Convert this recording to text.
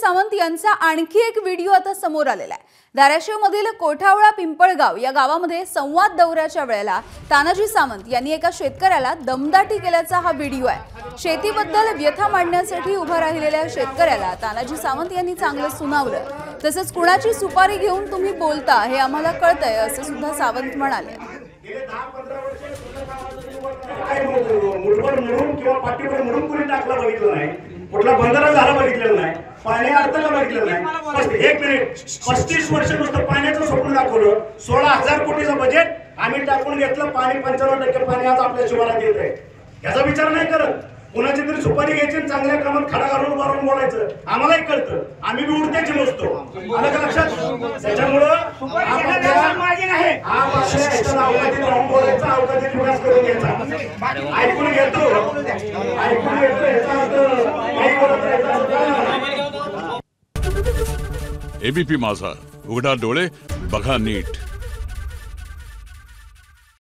सावंत यांचा आणखी एक व्हिडिओ आता समोर आलेला आहे। धाराशिवमधील कोठावळा पिंपळगाव या गावामध्ये संवाद दौऱ्याच्या वेळेला तानाजी सावंत यांनी एका शेतकऱ्याला दमदाटी केल्याचा हा व्हिडिओ आहे। शेतीबद्दल व्यथा मांडण्यासाठी उभा राहिलेल्या शेतकऱ्याला तानाजी सावंत यांनी चांगलं सुनावलं। तसंच कुणाची सुपारी घेऊन तुम्ही बोलता हे आम्हाला कळतंय असं सुद्धा सावंत म्हणाले। कुठला बंधारा झाला बघितलेला नाही, पाणी अडथळा बघितलेला नाही। एक मिनिट, 35 वर्ष नुसतं पाण्याचं स्वप्न दाखवलं। 16,000 कोटीचं बजेट आम्ही टाकून घेतलं, पाणी 95% पाणी आज आपल्या शिवारात येत आहे। याचा विचार नाही करत, कोणाची तरी सुपारी घ्यायची, चांगल्या कामात खडा घालून मारून बोलायचं। आम्हालाही कळतं, आम्ही बी उडत्याची नसतो, आलं का लक्षात? त्याच्यामुळं अवकाशात विकास करून घ्यायचा, ऐकून घेतो एबीपी माझा, उघडा डोळे बघा नीट।